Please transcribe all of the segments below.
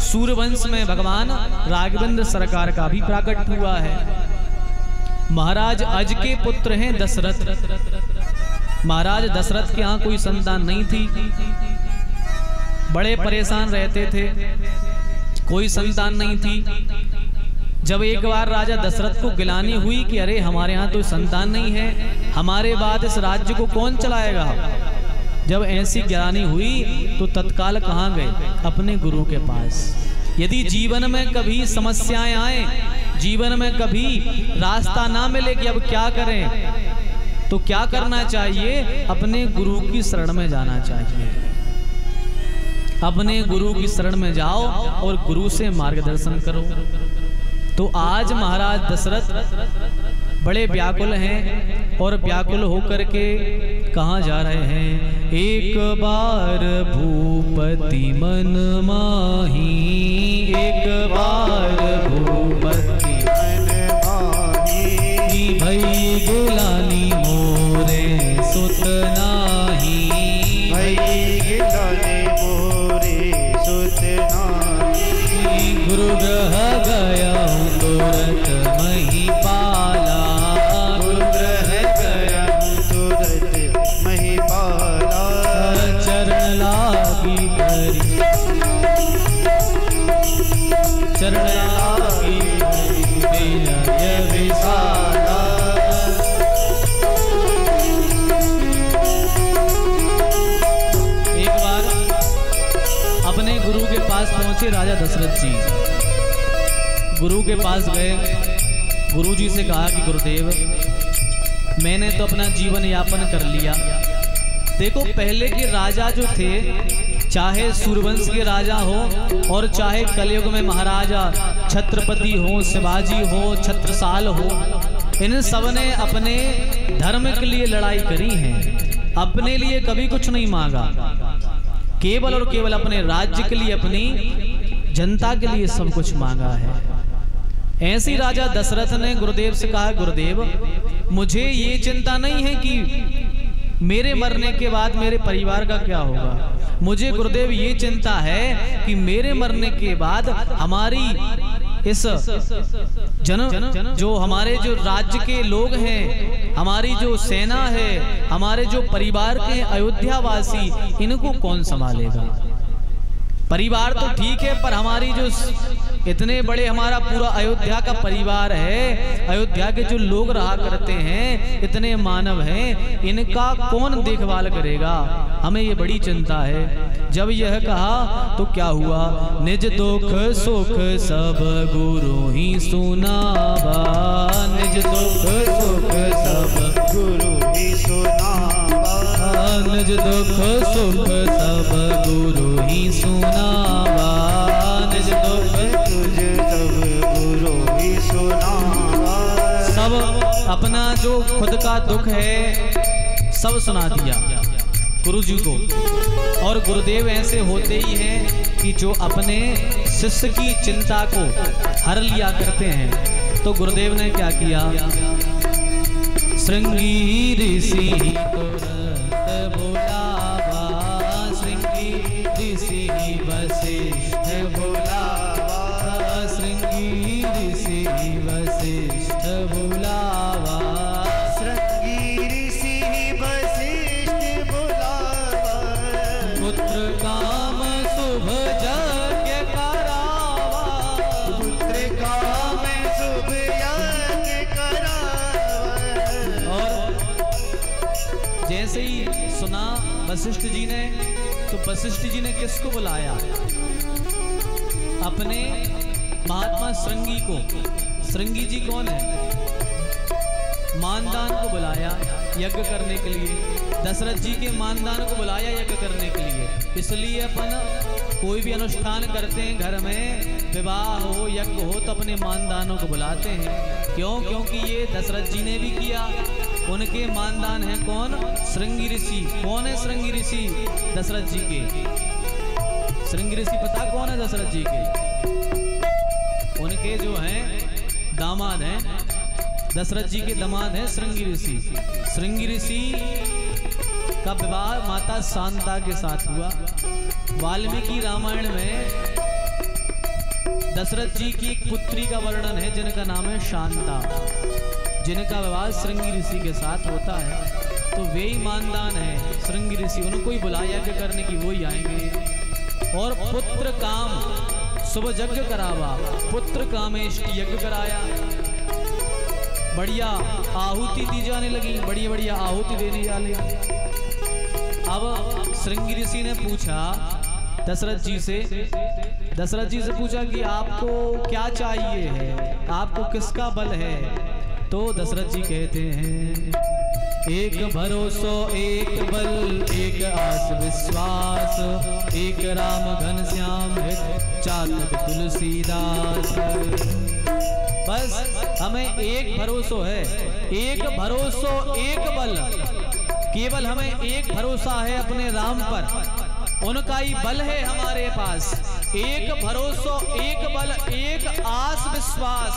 सूर्यवंश में भगवान राघवेंद्र सरकार का भी प्राकट हुआ है। महाराज अज के पुत्र हैं दशरथ। महाराज दशरथ के यहाँ कोई संतान नहीं थी, बड़े परेशान रहते थे, कोई संतान नहीं थी। जब एक बार राजा दशरथ को गिलानी हुई कि अरे हमारे यहाँ तो संतान नहीं है, हमारे बाद इस राज्य को कौन चलाएगा, जब ऐसी गिलानी हुई तो तत्काल कहाँ गए? अपने गुरु के पास। यदि जीवन में कभी समस्याएं आए, जीवन में कभी रास्ता ना मिले कि अब क्या करें, तो क्या करना चाहिए? अपने गुरु की शरण में जाना चाहिए। अपने गुरु की शरण में जाओ और गुरु से मार्गदर्शन करो। तो आज महाराज दशरथ बड़े व्याकुल हैं और व्याकुल होकर के कहाँ जा रहे हैं? एक बार भूपति मन माही, एक बार भूपति मन माही, भई गिलानी मोरे सुत नाही, भई गिलानी मोरे सुत नाही, गुरु ग्रह गया तुरत महिपाला, गुरु ग्रह गया तुरत महिपाला, चरण लागी धरी, चरण लागी धरी विनय विशाला। एक बार अपने गुरु के पास पहुंचे राजा दशरथ जी। गुरु के पास गए, गुरु जी से कहा कि गुरुदेव मैंने तो अपना जीवन यापन कर लिया। देखो पहले के राजा जो थे, चाहे सूर्यवंश के राजा हो और चाहे कलयुग में महाराजा छत्रपति हो, शिवाजी हो, छत्रसाल हो, इन सब ने अपने धर्म के लिए लड़ाई करी है, अपने लिए कभी कुछ नहीं मांगा, केवल और केवल अपने राज्य के लिए, अपनी जनता के लिए सब कुछ मांगा है। ऐसी राजा दशरथ ने गुरुदेव से कहा, गुरुदेव मुझे ये चिंता नहीं है कि मेरे मरने के बाद मेरे परिवार का क्या होगा, मुझे गुरुदेव ये चिंता है कि मेरे मरने के बाद हमारी इस जो हमारे जो राज्य के लोग हैं, हमारी जो सेना है, हमारे जो परिवार के अयोध्यावासी, इनको कौन संभालेगा? परिवार तो ठीक है, पर हमारी जो इतने बड़े हमारा पूरा अयोध्या का परिवार है, अयोध्या के जो लोग रहा करते हैं, इतने मानव हैं, इनका कौन देखभाल करेगा? हमें ये बड़ी चिंता है। जब यह कहा तो क्या हुआ? निज दुख सुख सब गुरु ही सुनावा, निज दुख सुख सब गुरु ही सुनावा, निज दुख सुख सब गुरु ही सुनावा, निज दुख तुझ सब गुरु ही सुनावा। सब अपना जो खुद का दुख है सब सुना दिया गुरु जी को। और गुरुदेव ऐसे होते ही हैं कि जो अपने शिष्य की चिंता को हर लिया करते हैं। तो गुरुदेव ने क्या किया? श्रृंगी ऋषि तुरंत बुलावा, श्रृंगी ऋषि वशिष्ठ बुलावा, श्रृंगी ऋषि वशिष्ठ बुलावा, श्रृंगी ऋषि वशिष्ठ बुलावा, पुत्र काम शुभ यज्ञ करावा, पुत्र काम शुभ यज्ञ करावा। और जैसे ही सुना वशिष्ठ जी ने, तो वशिष्ठ जी ने किसको बुलाया? अपने महात्मा श्रृंगी को। श्रृंगी जी कौन है? मानदान को बुलाया यज्ञ करने के लिए, दशरथ जी के मानदान को बुलाया यज्ञ करने के लिए। इसलिए अपन कोई भी अनुष्ठान करते हैं, घर में विवाह हो, यज्ञ हो, तो अपने मानदानों को बुलाते हैं। क्यों? क्योंकि ये दशरथ जी ने भी किया। उनके मानदान हैं कौन? श्रृंगी ऋषि। कौन है श्रृंगी ऋषि? दशरथ जी के। श्रृंगी ऋषि पता कौन है दशरथ जी के? उनके जो हैं दामाद हैं, दशरथ जी के दामाद हैं श्रृंगी ऋषि। श्रृंगी ऋषि का विवाह माता शांता के साथ हुआ। वाल्मीकि रामायण में दशरथ जी की एक पुत्री का वर्णन है जिनका नाम है शांता, जिनका विवाह श्रृंगी ऋषि के साथ होता है। तो वे ही मानदान है श्रृंगी ऋषि, उनको ही बुलाया यज्ञ करने की वो ही आएंगे। और पुत्र काम शुभ यज्ञ करावा, पुत्र कामेश की यज्ञ कराया। बढ़िया आहुति दी जाने लगी, बढ़िया बढ़िया आहुति देने जाने। अब श्रृंगी ऋषि ने पूछा दशरथ जी से पूछा कि आपको क्या चाहिए है, आपको किसका बल है। तो दशरथ जी कहते हैं एक भरोसो एक बल एक आस विश्वास, एक राम घनश्याम चातक तुलसीदास। बस हमें एक भरोसो है, एक भरोसो एक बल, केवल हमें एक भरोसा है अपने राम पर, उनका ही बल है हमारे पास। एक भरोसो एक बल एक आस विश्वास,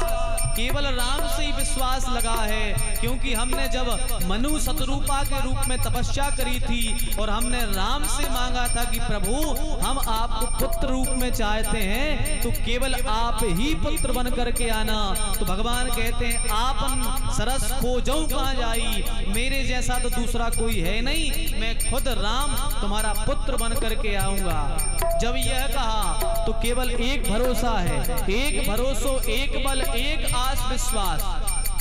केवल राम से ही विश्वास लगा है। क्योंकि हमने जब मनु शतरूपा के रूप में तपस्या करी थी और हमने राम से मांगा था कि प्रभु हम आपको पुत्र रूप में चाहते हैं, तो केवल आप ही पुत्र बन करके आना। तो भगवान कहते हैं आपन सरस खोजऊं कहां जाई, मेरे जैसा तो दूसरा कोई है नहीं, मैं खुद राम तुम्हारा पुत्र बन करके आऊंगा। जब यह कहा तो केवल एक भरोसा है, एक भरोसो एक बल एक आस विश्वास,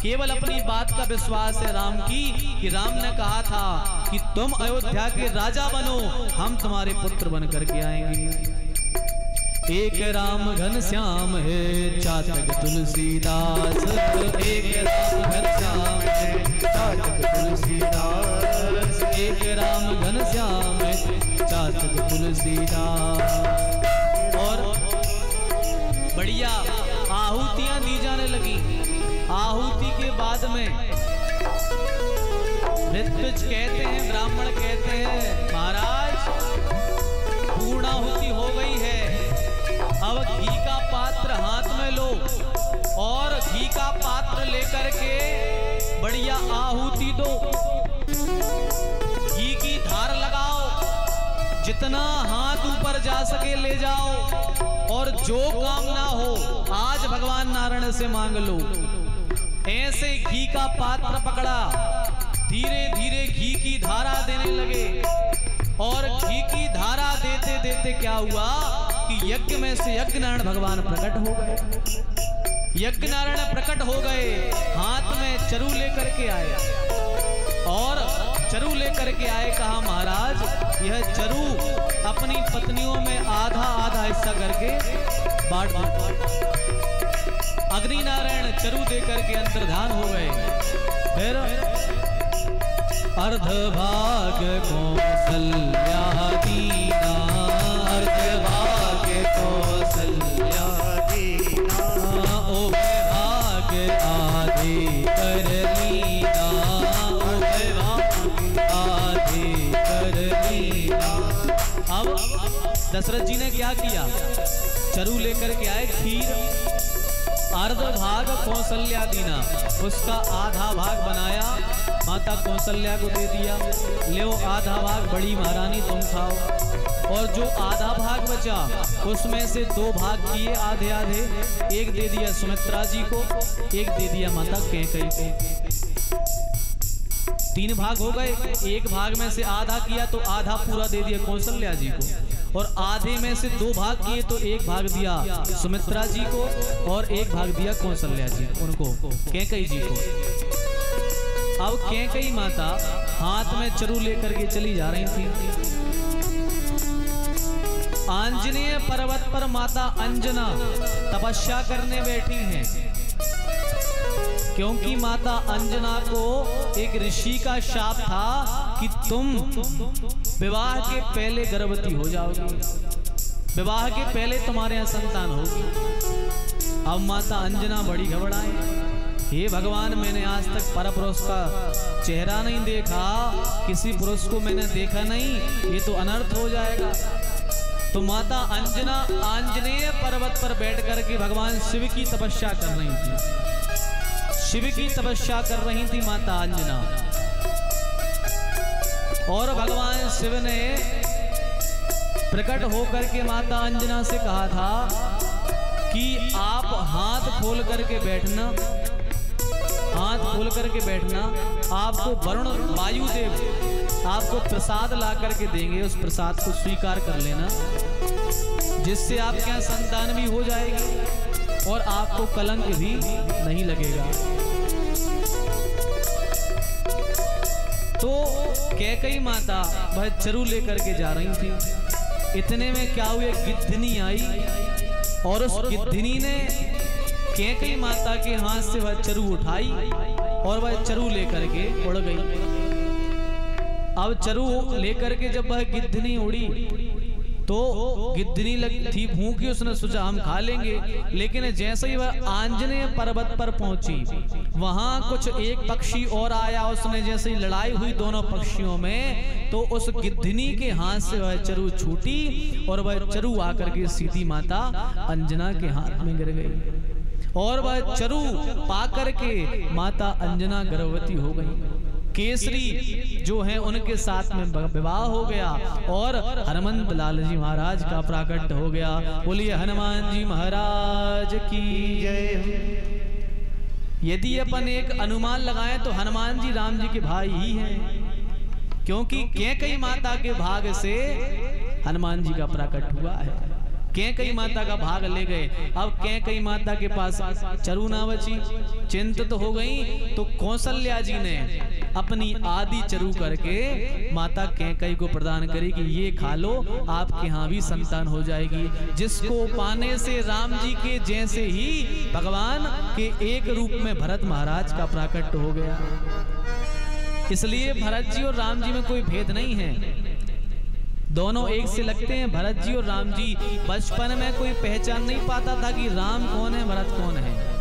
केवल अपनी बात का विश्वास है राम की कि राम ने कहा था कि तुम अयोध्या के राजा बनो, हम तुम्हारे पुत्र बन करके आएंगे। एक राम घनश्याम है चातक तुलसीदास, एक राम घनश्याम है चातक तुलसीदास, एक राम घनश्याम है चातक तुलसीदास। और बढ़िया आहुतियां दी जाने लगी। आहुति के बाद में ऋत्विज कहते हैं, ब्राह्मण कहते हैं महाराज पूर्णाहुति हो गई है, अब घी का पात्र हाथ में लो और घी का पात्र लेकर के बढ़िया आहुति दो, घी की धार लगाओ, जितना हाथ ऊपर जा सके ले जाओ, और जो कामना हो आज भगवान नारायण से मांग लो। ऐसे घी का पात्र पकड़ा, धीरे धीरे घी की धारा देने लगे, और घी की धारा देते देते क्या हुआ कि यज्ञ में से यज्ञ नारायण भगवान प्रकट हो गए। यज्ञ नारायण प्रकट हो गए, हाथ में चरु लेकर के आए, और चरु लेकर के आए, कहा महाराज यह चरु अपनी पत्नियों में आधा आधा हिस्सा करके बांट दो। अग्नि नारायण चरु देकर के अंतर्धान हो गए। फिर अर्ध भाग कौसल्या दीना, अर्ध भाग कौसल्या दीना, ओ भाग आधे कर लीना, ओ भाग आधे कर लीना। अब दशरथ जी ने क्या किया, चरु लेकर के आए, खीर अर्ध भाग कौशल्या दीना, उसका आधा भाग बनाया, माता कौशल्या को दे दिया, ले आधा भाग बड़ी महारानी तुम खाओ। और जो आधा भाग बचा उसमें से दो भाग किए आधे आधे, एक दे दिया सुमित्रा जी को, एक दे दिया माता कैकेयी को। तीन भाग हो गए, एक भाग में से आधा किया तो आधा पूरा दे दिया कौशल्या जी को, और आधे में से दो भाग किए तो एक भाग दिया सुमित्रा जी को और एक भाग दिया कौशल्या जी उनको, कैकेयी जी को। अब कैकेयी माता हाथ में चरु लेकर के चली जा रही थी। आंजनेय पर्वत पर माता अंजना तपस्या करने बैठी हैं, क्योंकि माता अंजना को एक ऋषि का शाप था कि तुम विवाह के पहले गर्भवती हो जाओगी, विवाह के पहले तुम्हारे यहाँ संतान होगी। अब माता अंजना बड़ी घबराई, हे भगवान मैंने आज तक परपुरुष का चेहरा नहीं देखा, किसी पुरुष को मैंने देखा नहीं, ये तो अनर्थ हो जाएगा। तो माता अंजना आंजनेय पर्वत पर बैठ कर के भगवान शिव की तपस्या कर रही थी, शिव की तपस्या कर रही थी माता अंजना। और भगवान शिव ने प्रकट होकर के माता अंजना से कहा था कि हाथ खोल करके बैठना, हाथ खोल करके बैठना। आपको वरुण वायुदेव आपको प्रसाद ला करके देंगे, उस प्रसाद को स्वीकार कर लेना, जिससे आपके यहाँ संतान भी हो जाएगी और आपको कलंक भी नहीं लगेगा। तो कैकई माता वह चरु लेकर के जा रही थी। इतने में क्या हुए, गिद्धनी आई और उस गिद्धनी ने कैकई माता के हाथ से वह चरु उठाई और वह चरु लेकर के उड़ गई। अब चरु लेकर के जब वह गिद्धनी उड़ी तो गिद्धनी थी भूखी, उसने सोचा हम खा लेंगे, लेकिन जैसे ही वह आंजनेय पर्वत पर पहुंची वहां कुछ एक पक्षी और आया, उसने जैसे ही लड़ाई हुई दोनों पक्षियों में तो उस गिद्धनी के हाथ से वह चरु छूटी और वह चरु आकर के सीधी माता अंजना के हाथ में गिर गई और वह चरु पा करके माता अंजना गर्भवती हो गई। केसरी जो है उनके साथ में विवाह हो गया और हनुमंत लाल जी महाराज का प्राकट्य हो गया। बोलिए हनुमान जी महाराज की जय। यदि अपन एक अनुमान लगाएं तो हनुमान जी राम जी के भाई ही हैं, क्योंकि कैकई माता के भाग से हनुमान जी का प्राकट्य हुआ है। कैकई माता का भाग ले गए। अब कैकई माता के पास चरु ना बची, चिंतित हो गई तो कौशल्या जी ने अपनी आदि चरु करके माता कैकई को प्रदान करी कि ये खा लो, आपके यहाँ भी संतान हो जाएगी, जिसको पाने से राम जी के जैसे ही भगवान के एक रूप में भरत महाराज का प्राकट्य हो गया। इसलिए भरत जी और राम जी में कोई भेद नहीं है, दोनों एक से लगते हैं। भरत जी और राम जी बचपन में कोई पहचान नहीं पाता था कि राम कौन है भरत कौन है।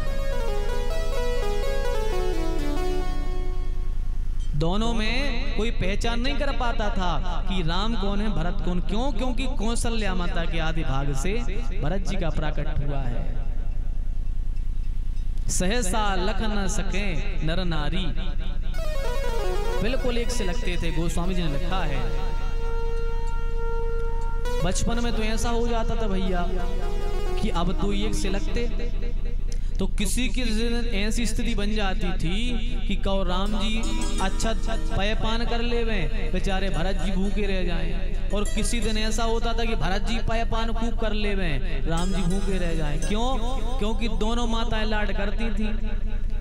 दोनों में कोई पहचान नहीं कर पाता था कि राम कौन है भरत कौन। क्यों? क्योंकि कौशल्या माता के आदि भाग से भरत जी का प्राकट्य हुआ है। सहसा लख न सके नर नारी, बिल्कुल एक से लगते थे। गोस्वामी जी ने लिखा है बचपन में तो ऐसा हो जाता था भैया कि अब तो एक से लगते, तो किसी की ऐसी स्थिति बन जाती थी कि कौ राम जी अच्छा पयपान कर ले बेचारे भरत जी भूखे रह जाएं, और किसी दिन ऐसा होता था कि भरत जी पयपान खूब कर ले राम जी भूखे रह जाएं। क्यों? क्योंकि दोनों माताएं लाड करती थी।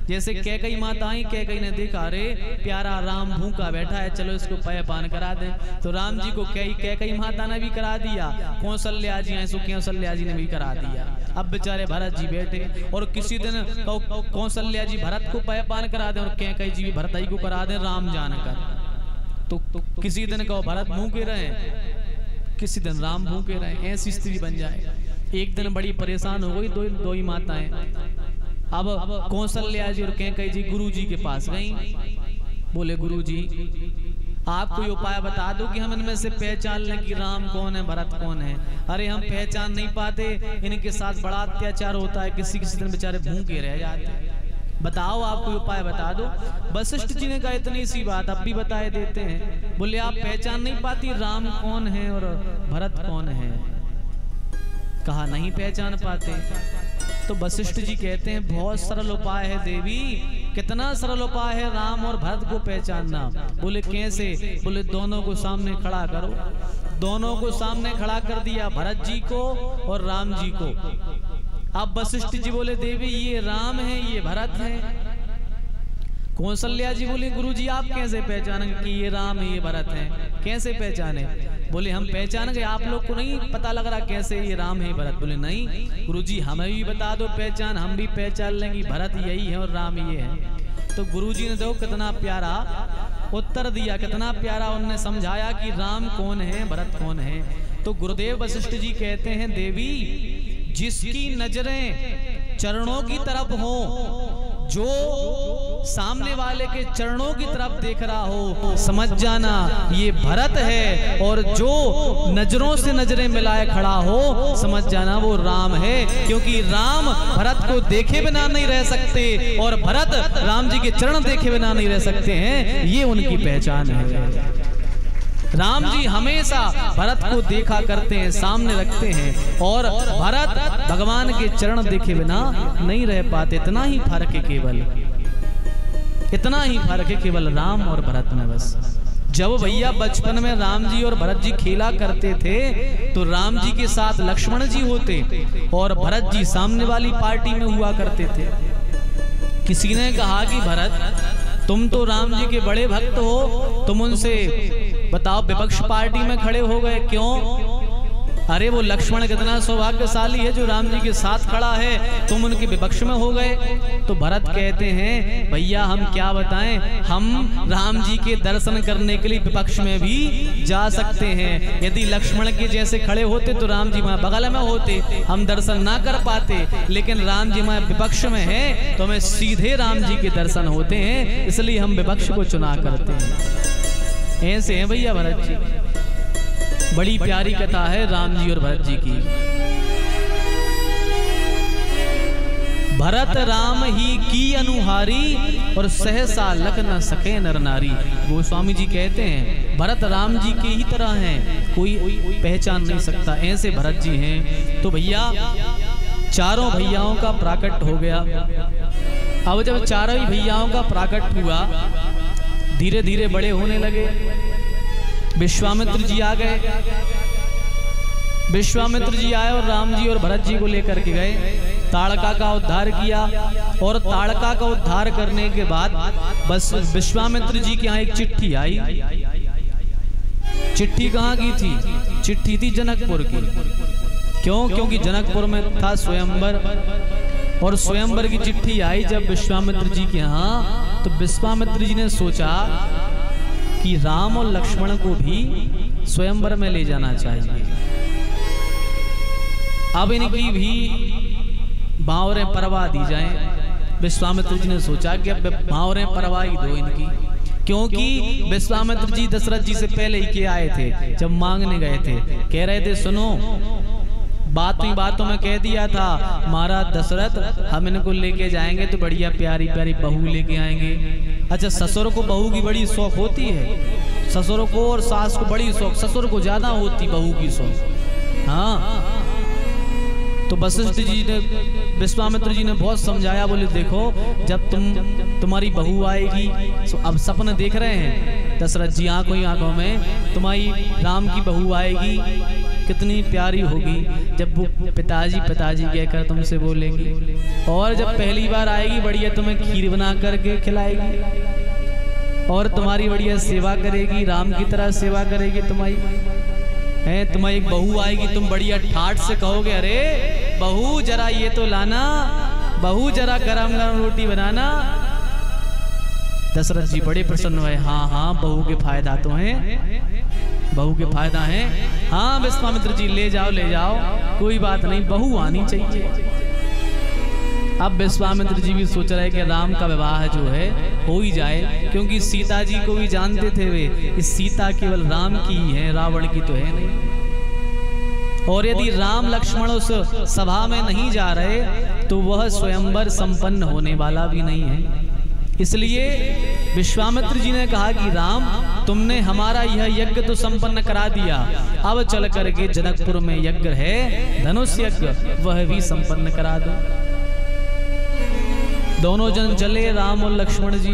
जैसे कैकई माता आई, कैकई ने देखा अरे प्यारा राम भूखा बैठा है, चलो इसको पयपान करा दे, तो राम जी को कैकई माता ने भी करा दिया, कौशल्या जी हैं सो कौशल्या जी ने भी करा दिया। अब बेचारे भरत जी बैठे, और किसी दिन कौशल्या जी भरत को पयपान करा दे और कैकई जी भी भरत जी को करा दे राम जानकर, तो किसी दिन कहो भरत भूखे रहे, किसी दिन राम भूखे रहे, ऐसी स्थिति बन जाए। एक दिन बड़ी परेशान हो गई दो ही माताएं। अब कौशल्या जी और कैकई जी गुरु जी के पास गई। बोले गुरु जी आप कोई उपाय बता दो कि हम इनमें से पहचान लें कि राम कौन है भरत कौन है। अरे हम पहचान नहीं पाते, इनके साथ बड़ा अत्याचार होता है, किसी किसी दिन बेचारे भूखे रह जाते, बताओ आप कोई उपाय बता दो। वशिष्ठ जी ने कहा इतनी सी बात अब भी बताए देते हैं। बोले आप पहचान नहीं पाती राम कौन है और भरत कौन है? कहा नहीं पहचान पाते। तो वशिष्ठ जी कहते हैं बहुत सरल उपाय है देवी। कितना सरल उपाय है राम और भरत को पहचानना? बोले कैसे? बोले दोनों को सामने खड़ा करो। दोनों को सामने खड़ा कर दिया, भरत जी को और राम जी को। अब वशिष्ठ जी बोले देवी ये राम है ये भरत है। कौशल्या जी बोले गुरुजी आप कैसे पहचानेंगे कि ये राम है ये भरत है? कैसे पहचाने? बोले हम पहचान गए, आप लोग को नहीं पता लग रहा कैसे ये राम है भरत? बोले नहीं गुरुजी हमें भी बता दो पहचान, हम भी पहचान लेंगे भरत यही है और राम ये है। तो गुरुजी ने देखो कितना प्यारा उत्तर दिया, कितना प्यारा उन्होंने समझाया कि राम कौन है भरत कौन है। तो गुरुदेव वशिष्ठ जी कहते हैं देवी जिसकी नजरें चरणों की तरफ हो, जो सामने वाले के चरणों की तरफ देख रहा हो, समझ जाना ये भरत है, और जो नजरों से नजरें मिलाए खड़ा हो समझ जाना वो राम है। क्योंकि राम भरत को देखे बिना नहीं रह सकते और भरत राम जी के चरण देखे बिना नहीं रह सकते हैं, ये उनकी पहचान है। राम जी हमेशा भरत को देखा करते हैं, सामने रखते हैं, और भरत भगवान के चरण देखे बिना नहीं रह पाते। इतना ही फर्क है, केवल इतना ही फर्क है केवल राम और भरत में बस। जब भैया बचपन में राम जी और भरत जी खेला करते थे तो राम जी के साथ लक्ष्मण जी होते और भरत जी सामने वाली पार्टी में हुआ करते थे। किसी ने कहा कि भरत तुम तो राम जी के बड़े भक्त हो, तुम उनसे बताओ विपक्ष पार्टी में खड़े हो गए क्यों? अरे वो लक्ष्मण कितना सौभाग्यशाली है जो राम जी के साथ खड़ा है, तुम उनके विपक्ष में हो गए। तो भरत कहते हैं भैया हम क्या बताएं, हम राम जी के दर्शन करने के लिए विपक्ष में भी जा सकते हैं। यदि लक्ष्मण के जैसे खड़े होते तो राम जी वहां बगल में होते, हम दर्शन ना कर पाते, लेकिन राम जी वहां विपक्ष में है तो हमें सीधे राम जी के दर्शन होते हैं, इसलिए हम विपक्ष को चुना करते हैं। ऐसे हैं भैया भरत जी। बड़ी प्यारी कथा है राम जी और भरत जी की। भरत राम ही की अनुहारी और सहसा लख न सके नर नारी। गोस्वामी जी कहते हैं भरत राम जी के ही तरह हैं, कोई पहचान नहीं सकता, ऐसे भरत जी हैं। तो भैया चारों भैयाओं का प्राकट हो गया। अब जब चारों ही भैयाओं का प्राकट हुआ, धीरे धीरे बड़े होने लगे। विश्वामित्र जी आ गए। विश्वामित्र जी आए और राम जी और भरत जी को लेकर के गए, ताड़का का उद्धार किया। और ताड़का का उद्धार करने के बाद बस विश्वामित्र जी के यहाँ एक चिट्ठी आई। चिट्ठी कहाँ की थी? चिट्ठी थी जनकपुर की। क्यों? क्योंकि जनकपुर में था स्वयंवर, और स्वयंवर की चिट्ठी आई जब विश्वामित्र जी के यहाँ, तो विश्वामित्र जी ने सोचा कि राम और लक्ष्मण को भी स्वयंवर में ले जाना चाहिए। अब इनकी भी भावरें परवा दी जाएं। विश्वामित्र जी ने सोचा कि अब भावरें परवा ही दो इनकी, क्योंकि विश्वामित्र जी दशरथ जी से पहले ही के आए थे। जब मांगने गए थे कह रहे थे सुनो, बातों में कह दिया था महाराज दशरथ हम इनको लेके जाएंगे तो बढ़िया प्यारी प्यारी बहू लेके आएंगे। अच्छा, ससुर को बहू की बड़ी शौक होती है, ससुर को और सास को बड़ी शौक, ससुर को ज्यादा होती बहू की शौक। हाँ, तो वशिष्ठ जी ने विश्वामित्र जी ने बहुत समझाया, बोले देखो जब तुम्हारी बहू आएगी, तो अब सपने देख रहे हैं दशरथ जी आंखों ही आंखों में, तुम्हारी राम की बहू आएगी कितनी प्यारी होगी, जब वो पिताजी कहकर तुमसे बोलेगी, और जब पहली बार आएगी बढ़िया तुम्हें खीर बना करके खिलाएगी और तुम्हारी बढ़िया सेवा करेगी, राम की तरह सेवा करेगी तुम्हारी है। तुम्हारी एक बहू आएगी, तुम बढ़िया ठाठ से कहोगे अरे बहू जरा ये तो लाना, बहू जरा गरम गरम रोटी बनाना। दशरथ जी बड़े प्रसन्न हुए। हाँ हाँ बहू के फायदा तो हैं, बहू के फायदा हैं। हाँ विश्वामित्र जी ले जाओ, कोई बात नहीं, बहू आनी चाहिए। अब विश्वामित्र जी भी सोच रहे कि राम का विवाह जो है हो ही जाए, क्योंकि सीता जी को भी जानते थे वे, इस सीता केवल राम की ही है, रावण की तो है नहीं। और यदि राम लक्ष्मण उस सभा में नहीं जा रहे तो वह स्वयंवर संपन्न होने वाला भी नहीं है। इसलिए विश्वामित्र जी ने कहा कि राम तुमने हमारा यह यज्ञ तो संपन्न करा दिया, अब चल करके जनकपुर में यज्ञ है धनुष यज्ञ, वह भी संपन्न करा दो। दोनों जन चले राम और लक्ष्मण जी।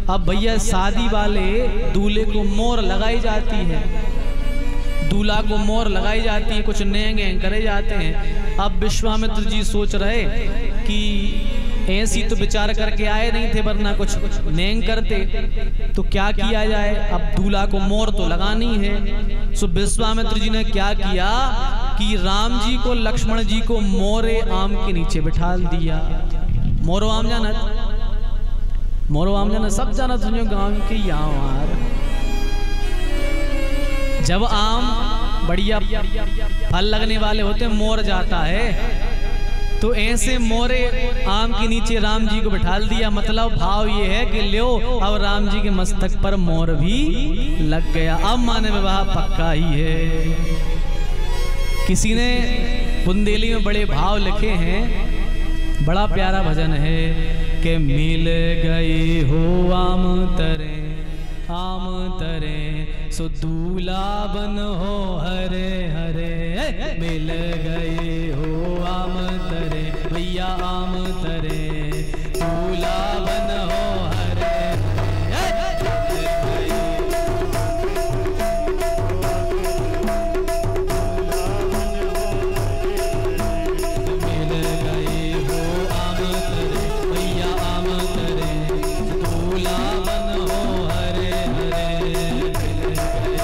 अब भैया शादी वाले दूल्हे को मोर लगाई जाती है, दूल्हा को मोर लगाई जाती है, कुछ नेंगे करे जाते हैं। अब विश्वामित्र जी सोच रहे कि ऐसी तो विचार करके आए नहीं थे, वरना कुछ नेंग करते, तो क्या किया जाए, अब दूल्हा को मोर तो लगानी है। सो विश्वामित्र जी ने क्या किया कि राम जी को लक्ष्मण जी को मोरे आम के नीचे बिठा दिया। मोरो आम जाना, मोरो आम जाना सब जाना सुनियो गांव के यार। जब आम बढ़िया फल लगने वाले होते मोर जाता है, तो ऐसे मोरे आम के नीचे राम जी को बिठा दिया। मतलब भाव ये है कि लो अब राम जी के मस्तक पर मोर भी लग गया, अब माने विवाह पक्का ही है। किसी ने बुंदेली में बड़े भाव लिखे हैं, बड़ा प्यारा भजन है कि मिल गए हो आम तरे आम तरे सो दूल्हा बन हो हरे हरे मिल गए हो आम तरे भैया आम तरे दूल्हा बन हो हरे मिल गए हो आम तरे भैया आम तरे दूल्हा बन हो हरे हरे मिल गए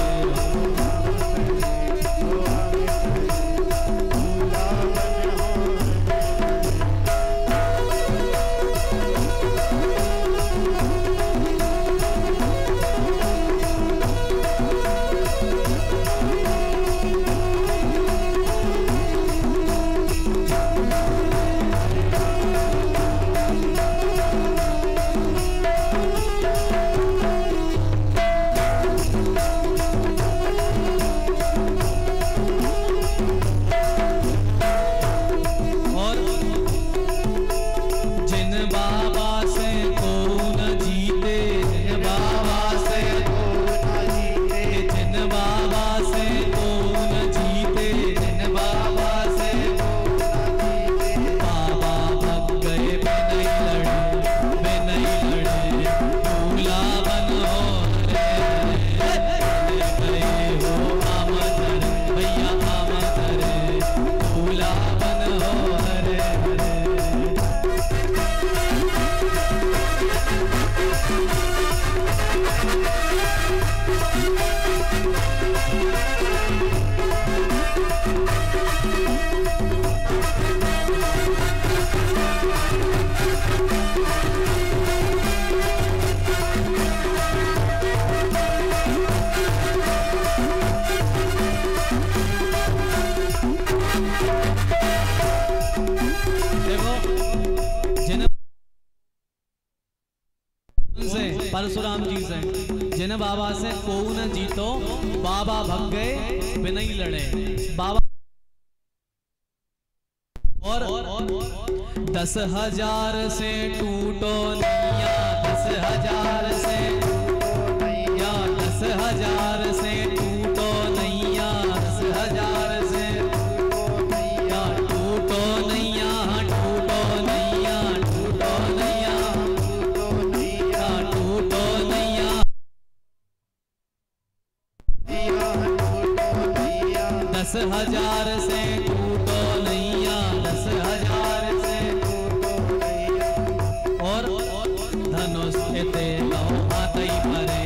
परशुराम जी से जिन बाबा से को न जीतो बाबा भग गए बिना ही लड़े बाबा और 10,000 से टूटो नैया 10,000 से या 10,000 से टूटो नैया 10,000 से या टूटो नैया टूटो नैया टूटो नैया टूटो नैया 10,000 से टूटो नैया 10,000 से और धनुष एते हाथ ही परे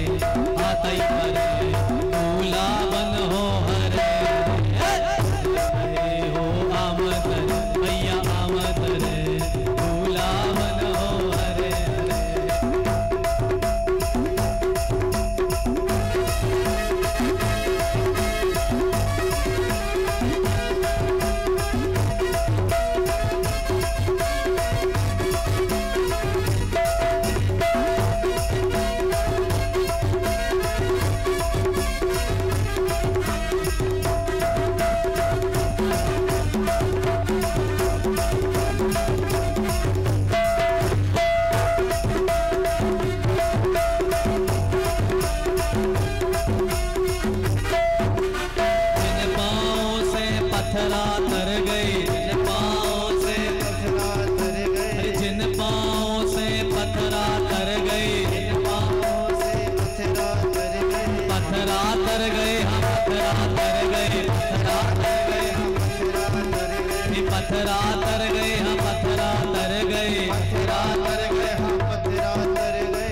दूल्हा बन हो हरे हो आम तरे भैया आम तरे दूल्हा बन हो हरे पत्थरा तर गए जिन पाँव से पत्थरा तर गए जिन पाँव से पत्थरा तर गए जिन पाँव से पत्थरा तर गए पत्थरा तर गए हम पत्थरा तर गए पत्थरा तर गए हम पत्थरा तर गए हम पत्थरा तर गए पत्थरा तर गए हम पत्थरा तर गए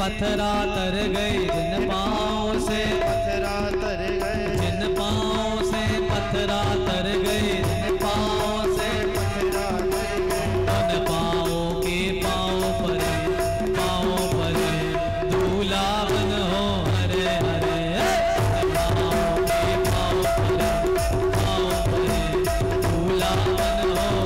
पत्थरा तर गए जिन पाँव से पत्थरा तर गए जिन पाँव से पत्थरा तर गए जिन पाँव से पत्थरा तर गए उन पाँव के पाँव परे दूल्हा बन हो हरे हरे पाँव के पाँव परे दूल्हा बन हो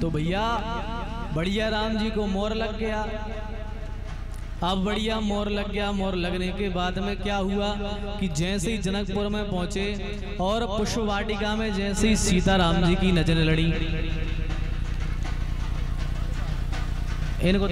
तो भैया बढ़िया राम जी को मोर लग गया। अब बढ़िया मोर लग गया। मोर लगने के बाद में क्या हुआ कि जैसे ही जनकपुर में पहुंचे और पुष्प वाटिका में जैसे ही सीता राम जी की नजर लड़ी, इनको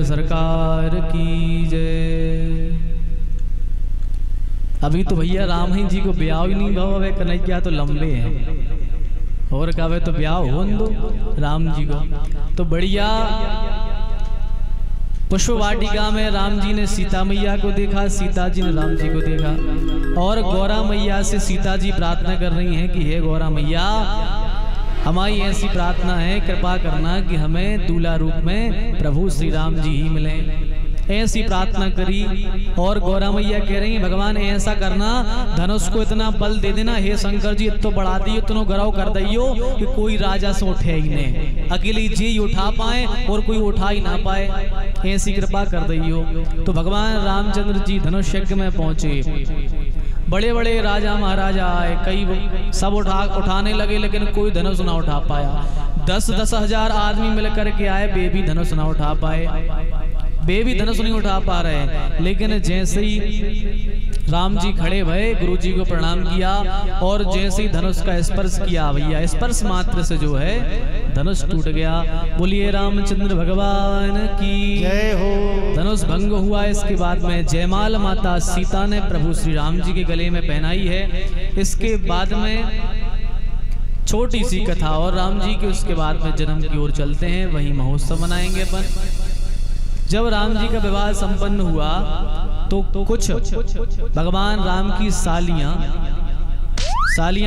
सरकार की जय। अभी तो भैया राम ही जी को ब्याह ही नहीं भाव, वे कन्हैया तो लंबे हैं और कहे तो ब्याह हो दो राम जी को। तो बढ़िया पुष्प वाटिका में राम जी ने सीता मैया को देखा, सीता जी ने राम जी को देखा और गौरा मैया से सीता जी प्रार्थना कर रही हैं कि हे गौरा मैया, हमारी ऐसी प्रार्थना है, कृपा करना कि हमें दूल्हा रूप में प्रभु श्री राम जी ही मिलें। ऐसी प्रार्थना करी और गौरा मैया कह रही हैं भगवान ऐसा करना, धनुष को इतना बल दे देना, हे शंकर जी इतो बढ़ा दियो, इतनो गरव कर दियो कि कोई राजा से उठे ही नहीं, अकेले जी ही उठा पाए और कोई उठा ही ना पाए, ऐसी कृपा कर दियो। तो भगवान रामचंद्र जी धनुष यज्ञ में पहुंचे। बड़े बड़े राजा महाराजा आए, कई सब उठाने लगे लेकिन कोई धनुष ना उठा पाया। 10-10 हजार आदमी मिलकर के आए, वे भी धनुष ना उठा पाए, वे भी धनुष नहीं उठा पा रहे। लेकिन जैसे ही राम जी खड़े भये, गुरु जी को प्रणाम किया और जैसे ही धनुष का स्पर्श किया भैया, स्पर्श मात्र से जो है धनुष टूट गया। बोलिए रामचंद्र भगवान की जय हो। धनुष भंग हुआ। इसके बाद में जयमाल माता सीता ने प्रभु श्री राम जी के गले में पहनाई है। इसके बाद में छोटी सी कथा और राम जी के उसके बाद में जन्म की ओर चलते हैं, वही महोत्सव मनाएंगे अपन। जब राम जी का विवाह संपन्न हुआ तो कुछ भगवान राम की सालियां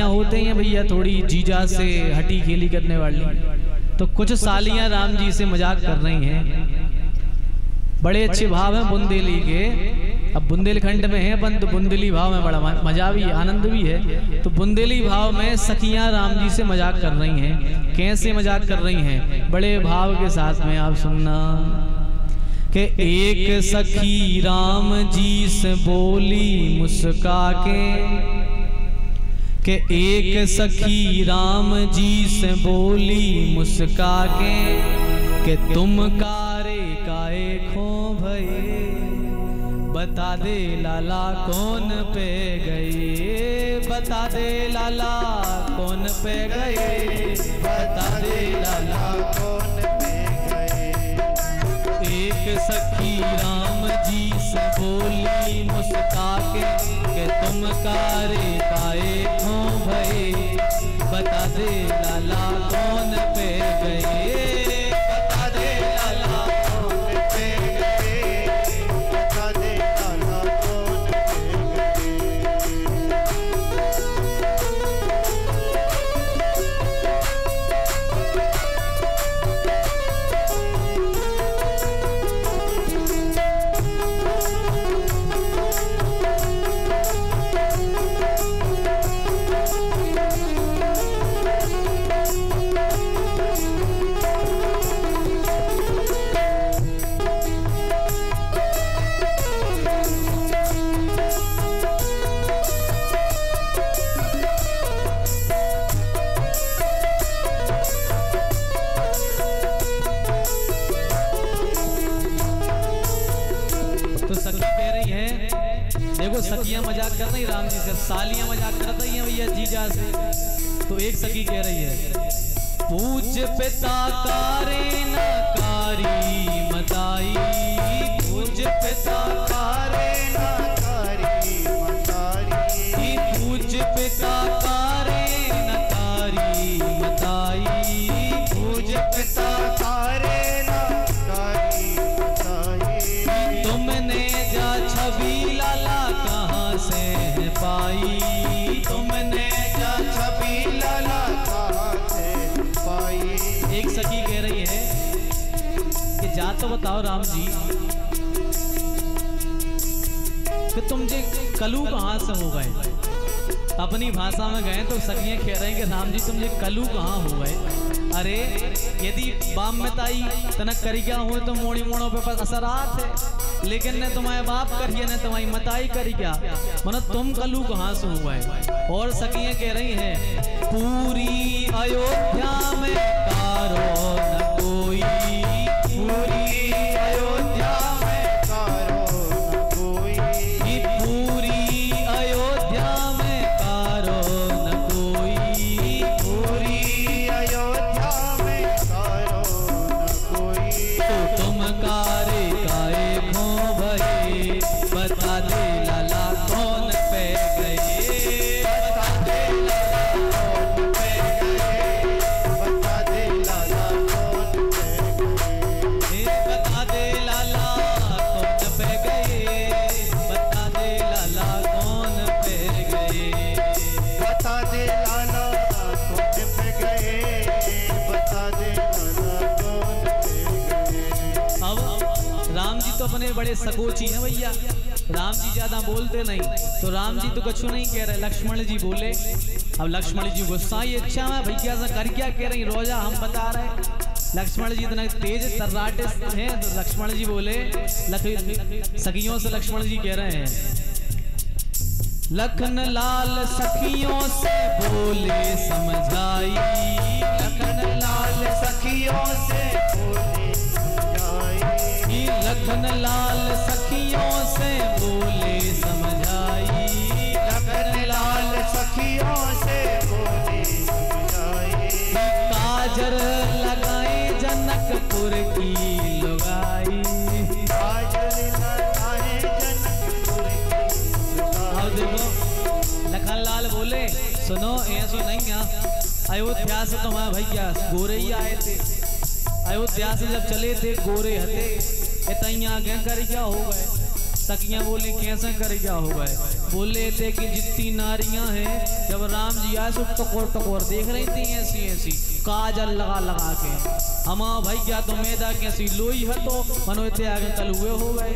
होते हैं भैया, थोड़ी जीजा से हटी खेली करने वाली, तो कुछ सालियां राम जी से मजाक कर रही हैं। बड़े अच्छे भाव हैं बुंदेली के। अब बुंदेलखंड में है अपन, तो बुंदेली भाव में बड़ा मजा भी आनंद भी है। तो बुंदेली भाव में सखियां राम जी से मजाक कर रही हैं। कैसे मजाक कर रही हैं? बड़े भाव के साथ में आप सुनना कि एक सखी राम जी से बोली मुस्का के एक सखी राम जी से बोली मुस्का के तुम कारे काए खो भये, बता दे लाला कौन पे गए, बता दे लाला कौन पे गए, बता दे लाला कौन पे गए। एक सखी राम जी से बोली मुस्का के तुम कारे काए खो भये, बता दे लाला कौन पे गए, बता दे लाला कौन पे गए, बता दे लाला कौन पे सखियां मजाक कर रही राम जी से, सालियां मजाक कर रही हैं भैया जीजा से। तो एक सखी कह रही है पूज पिता कारे नकारी मताई, पूज पिता कारे नकारी मताई, पूज पिता कारे नकारी मताई, पूज पिता कारे नकारी मताई। तुमने जा छवि लाला कहाँ से है पाई, तुमने जा छवि लाला कहाँ से पाई। एक सखी कह रही है कि जा तो बताओ राम जी कि तुम जे कलू कहाँ से हो गए। अपनी भाषा में गए तो सखियां कह रही हैं कि राम जी तुम जे कलू कहाँ हो गए। अरे यदि बाप में ताई तनक करी क्या हो तो मोड़ी मोड़ों पे असरात है, लेकिन ने तुम्हारे बाप करिए ने तुम्हारी मताई करी क्या, मतलब तुम कलू कहाँ से हुआ है। और सखियां कह रही हैं पूरी अयोध्या में कारो न कोई, पूरी अयोध्या में कारो न कोई, पूरी अयोध्या में कारो न कोई, पूरी अयोध्या में कारो न कोई। तो तुम कारे काए खो भये, बता दे लाला कौन पे गए, बता दे लाला कौन पे गए, बता दे लाला कौन पे गए, बता दे लाला कौन पे गए, बता दे लाला कौन पे गए, बता दे लाला कौन पे गए, बता दे लाला कौन पे गए। अब राम जी तो अपने बड़े सकोची हैं भैया, राम जी ज्यादा बोलते नहीं, तो राम जी तो कुछ नहीं कह रहे, लक्ष्मण जी बोले। अब लक्ष्मण जी गुस्सा ही अच्छा है भैया से कर क्या कह रही रोजा हम बता रहे। लक्ष्मण जी इतना तेज तर्राटे हैं, तो लक्ष्मण जी बोले सखियों से लक्ष्मण जी कह रहे हैं लखन लाल सखियों से बोले समझाई, लखन लाल सखियों से बोले समझाई, लखन लाल सखियों से बोले समझाई, लखन लाल सखियों से बोले समझाई, काजर लगाए जनकपुर की लुगाई, काजल लगाए जनकपुर की लुगाई। अब देखो लखन लाल बोले सुनो ऐसा नहीं अयोध्या से तो मैं भैया गोरे ही आए थे, अयोध्या से जब चले थे गोरे हते इतना आगे कर क्या हो गए। सखियां बोली कैसे कर क्या हो गए, बोले थे कि जितनी नारियां हैं जब राम जी आए तो टकोर टकोर देख रही थी ऐसी ऐसी काजल लगा लगा के, हम भैया तो मैदा कैसी लोई है तो मनो इतने आगे कल हुए हो गए।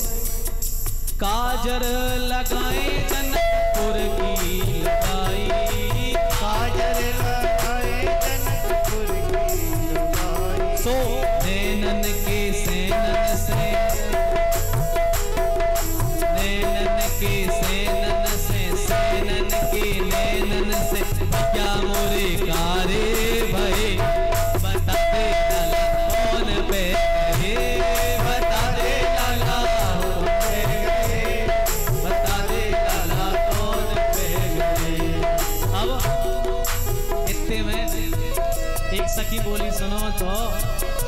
काजर लगाए जनकपुर की लुगाई, काजल लगाए जनकपुर की लुगाई, सो नैनन के सेनन से, नैनन के सेनन से, सेनन के नैनन से क्या मोरे कारे भये, बता दे लाला कौन पे गए, बता दे लाला कौन पे गए, बता दे लाला कौन पे गए। अब इतने में एक सखी बोली सुनो तो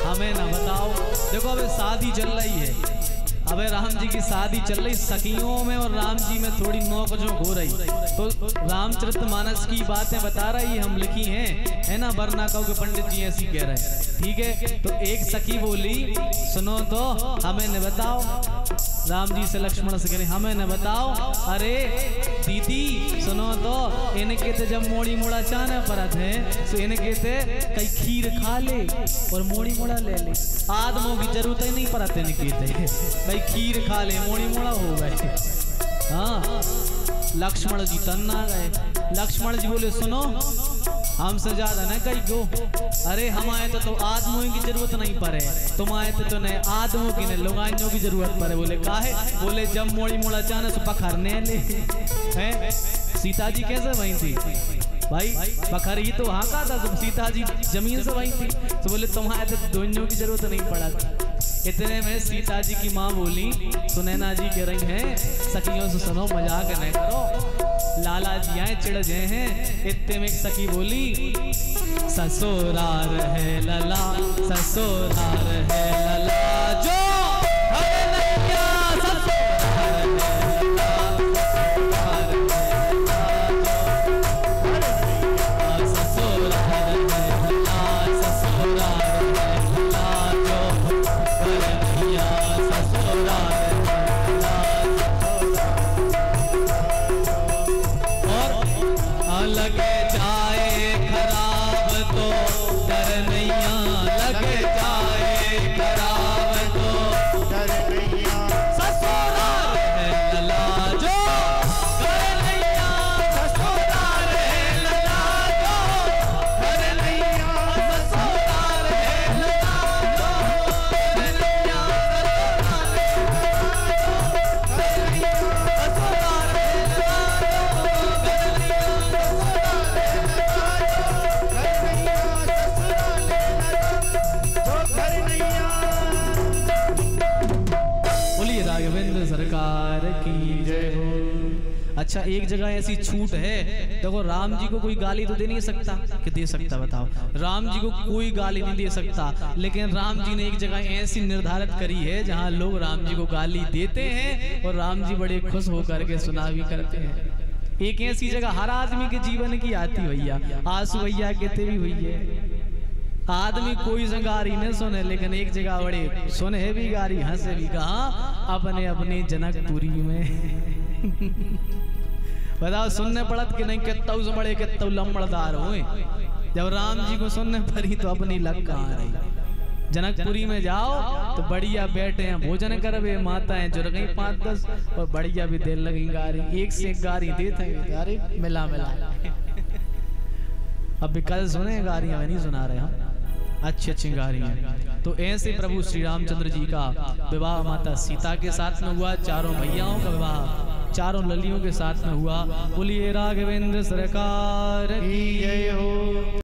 हमें ना बताओ, देखो अबे शादी चल रही है, अबे राम जी की शादी चल रही, सखियों में और राम जी में थोड़ी नोक-झोंक हो रही, तो रामचरितमानस की बातें बता रही हम लिखी हैं है ना, वरना कहो कि पंडित जी ऐसी कह रहे हैं, ठीक है। तो एक सखी बोली सुनो तो हमें न बताओ, राम जी से लक्ष्मण से कह रहे हमें न बताओ, अरे दीदी सुनो तो इनके ते जब मोड़ी मोड़ा चाने परत है तो इनके ते कई खीर खा ले और मोड़ी मोड़ा ले ले, आदमों की जरूरत ही नहीं परत इनके ते कई खीर खा ले मोड़ी मोड़ा हो गए। हाँ लक्ष्मण जी तन्ना गए, लक्ष्मण जी बोले सुनो हमसे ज्यादा न कई गो, अरे हम आए तो आदमों की जरूरत नहीं पड़े, तुम आए तो न आदमों की न लोगाइयों की जरूरत पड़े। बोले काहे, बोले जब मोड़ी मोड़ा चाने से पखरने ले हैं, सीता जी कैसे वहीं थी भाई, पखर ही तो वहाँ का था, तो सीता जी जमीन से वहीं थी, तो बोले तुम्हारे तो दोनों की जरूरत नहीं पड़ा। इतने में सीता जी की माँ बोली सुनैना जी कह रही हैं सखियों से सुनो मजाक न करो, लाला जी आए चिढ़ गए हैं। इतने में एक सखी बोली ससुरार है लला, ससुरार है लला जो हमें नैया, ससुरार है लला, ससुरार है लला जो, ससुरार है लला, ससुरार है लला जो नैया, ससुरार है लला। और लगे जाए खराब तो डर नैया, लगे जाए खराब सरकार की जय हो। अच्छा, एक जगह ऐसी छूट है, देखो राम जी को कोई गाली तो दे नहीं सकता, कि दे सकता बताओ? राम जी को कोई गाली नहीं दे सकता, लेकिन राम जी ने एक जगह ऐसी निर्धारित करी है जहां लोग राम जी को गाली देते हैं और राम जी बड़े खुश होकर के सुना भी करते हैं। एक ऐसी जगह हर आदमी के जीवन की आती भैया, आंसू भैया कहते भी हुई है, आदमी कोई से गारी न सुने, लेकिन एक जगह बड़े सुने भी गारी, हंसे भी, कहा अपने अपने जनकपुरी में। बताओ सुनने पड़त कि नहीं, कितना से बड़े कितना लम्बड़दार हुए, जब राम जी को सुनने पड़ी तो अपनी लग कहाँ रही। जनकपुरी में जाओ तो बढ़िया बैठे हैं, भोजन करवे, माताएं जुड़ गई 5-10 और बढ़िया भी देर लगी गारी, एक से एक गारी देते हैं, गारी मिला मिला। अब भी कल सुने गारियां, नहीं सुना रहे हम, अच्छी अच्छी गारियां। तो ऐसे प्रभु श्री रामचंद्र जी का विवाह माता सीता के साथ में हुआ, चारों भैयाओं का विवाह चारों ललियों के साथ में हुआ। बोलिए राघवेंद्र सरकार की जय हो।